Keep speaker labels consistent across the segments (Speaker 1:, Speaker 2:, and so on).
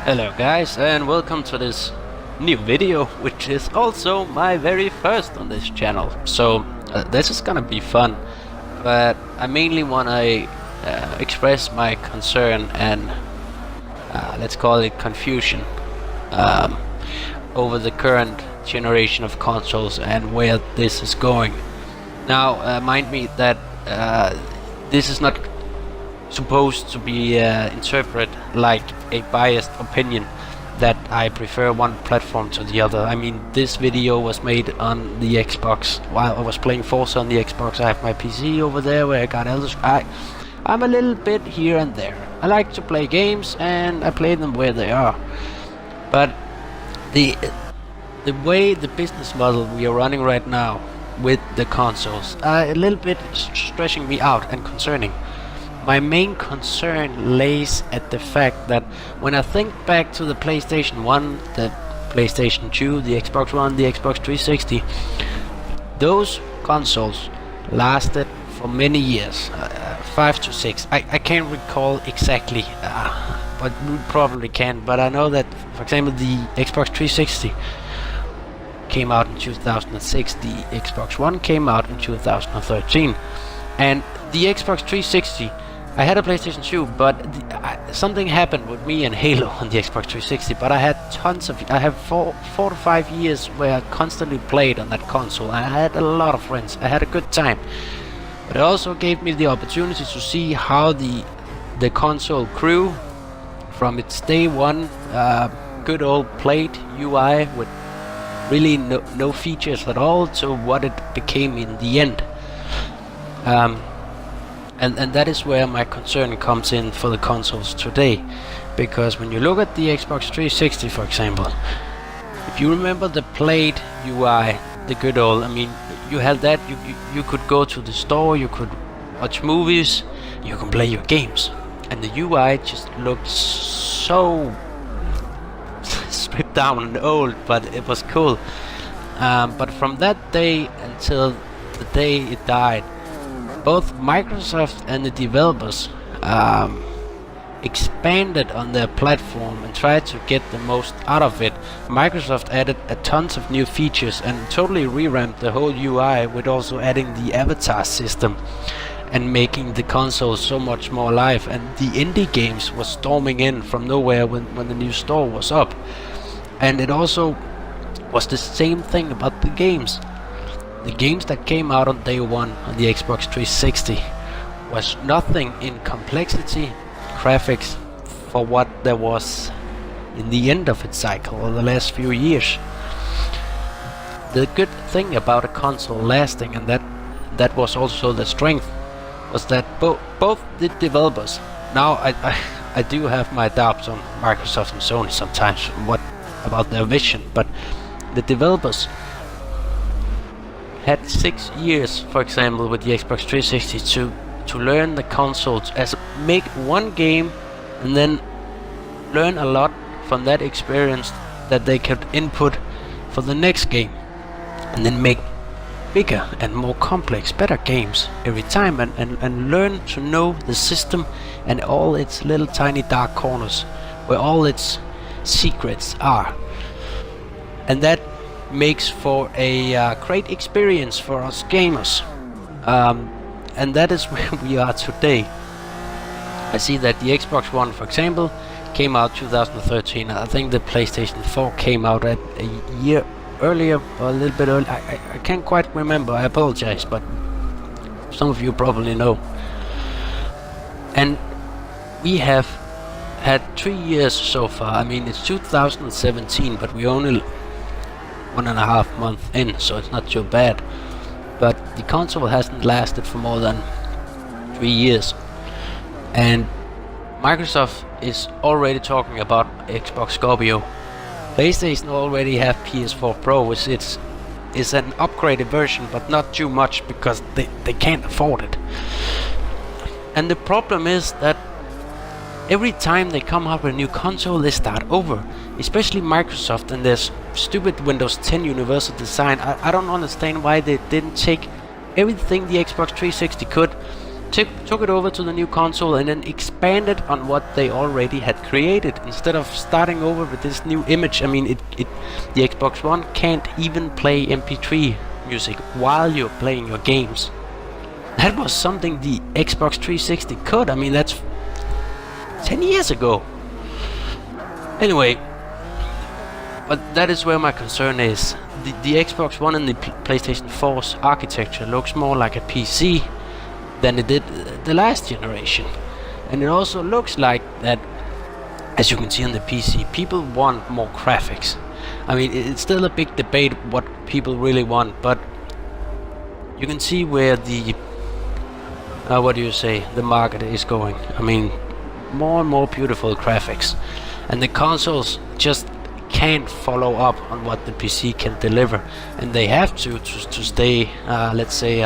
Speaker 1: Hello guys, and welcome to this new video, which is also my very first on this channel. So this is gonna be fun, but I mainly want to express my concern and let's call it confusion over the current generation of consoles and where this is going. Now mind me that this is not supposed to be interpreted like a biased opinion that I prefer one platform to the other. I mean, this video was made on the Xbox while I was playing Forza on the Xbox. I have my PC over there where I got I'm a little bit here and there. I like to play games and I play them where they are. But the way the business model we are running right now with the consoles are a little bit stressing me out and concerning. My main concern lays at the fact that when I think back to the PlayStation 1, the PlayStation 2, the Xbox One, the Xbox 360, those consoles lasted for many years, 5 to 6. I can't recall exactly, but we probably can. But I know that, for example, the Xbox 360 came out in 2006, the Xbox One came out in 2013, and the Xbox 360, I had a PlayStation 2, but something happened with me and Halo on the Xbox 360. But I had I have 4 to 5 years where I constantly played on that console. I had a lot of friends. I had a good time. But it also gave me the opportunity to see how the console grew from its day one, good old plate UI with really no features at all, to what it became in the end. And that is where my concern comes in for the consoles today, because when you look at the Xbox 360, for example, if you remember the Plate UI, the good old, I mean, you had that, you could go to the store, you could watch movies, you can play your games, and the UI just looked so stripped down and old, but it was cool. But from that day until the day it died, both Microsoft and the developers expanded on their platform and tried to get the most out of it. Microsoft added a tons of new features and totally revamped the whole UI, with also adding the avatar system and making the console so much more alive. And the indie games was storming in from nowhere when the new store was up. And it also was the same thing about the games. The games that came out on day one on the Xbox 360 was nothing in complexity, graphics, for what there was in the end of its cycle or the last few years. The good thing about a console lasting, and that was also the strength, was that both the developers, now I do have my doubts on Microsoft and Sony sometimes what about their vision, but the developers had 6 years, for example, with the Xbox 360 to learn the consoles, as make one game and then learn a lot from that experience that they could input for the next game, and then make bigger and more complex, better games every time, and learn to know the system and all its little tiny dark corners where all its secrets are. And that makes for a great experience for us gamers, and that is where we are today. I see that the Xbox One, for example, came out 2013. I think the PlayStation 4 came out at a year earlier, or a little bit earlier. I can't quite remember, I apologize, but some of you probably know. And we have had 3 years so far. I mean, it's 2017, but we only 1.5 months in, so it's not too bad. But the console hasn't lasted for more than 3 years, and Microsoft is already talking about Xbox Scorpio. PlayStation already have PS4 Pro, which is an upgraded version, but not too much because they can't afford it. And the problem is that every time they come out with a new console, they start over. Especially Microsoft and their stupid Windows 10 universal design. I don't understand why they didn't take everything the Xbox 360 could took it over to the new console and then expanded on what they already had created instead of starting over with this new image. I mean, the Xbox One can't even play MP3 music while you're playing your games. That was something the Xbox 360 could. I mean, that's 10 years ago. Anyway, but that is where my concern is. The Xbox One and the PlayStation 4's architecture looks more like a PC than it did the last generation. And it also looks like that, as you can see on the PC, people want more graphics. I mean, it's still a big debate what people really want, but you can see where the the market is going. I mean, more and more beautiful graphics, and the consoles just can't follow up on what the PC can deliver, and they have to stay, let's say,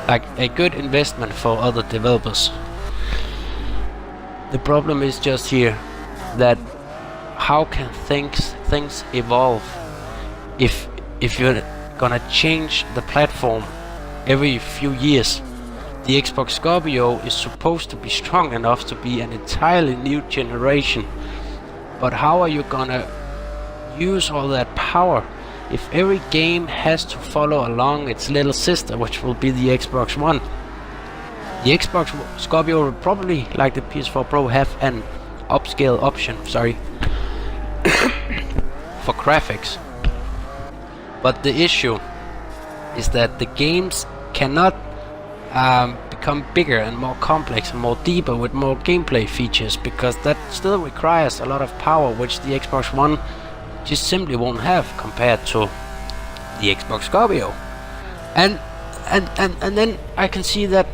Speaker 1: like a good investment for other developers. The problem is just here that how can things evolve if you're gonna change the platform every few years? The Xbox Scorpio is supposed to be strong enough to be an entirely new generation, but how are you gonna use all that power if every game has to follow along its little sister, which will be the Xbox One? The Xbox Scorpio will probably, like the PS4 Pro, have an upscale option, for graphics. But the issue is that the games cannot become bigger and more complex and more deeper with more gameplay features, because that still requires a lot of power, which the Xbox One just simply won't have compared to the Xbox Scorpio. And then I can see that,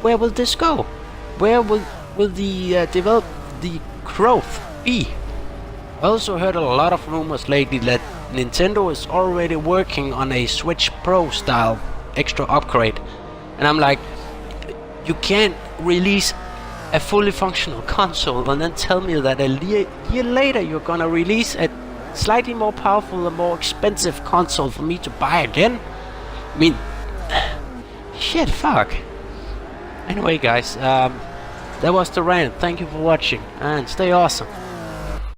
Speaker 1: where will this go? Where will the the growth be? I also heard a lot of rumors lately that Nintendo is already working on a Switch Pro style extra upgrade, and I'm like, you can't release a fully functional console and then tell me that a year later you're gonna release a slightly more powerful and more expensive console for me to buy again. I mean, shit, fuck. Anyway, guys, that was the rant. Thank you for watching, and stay awesome.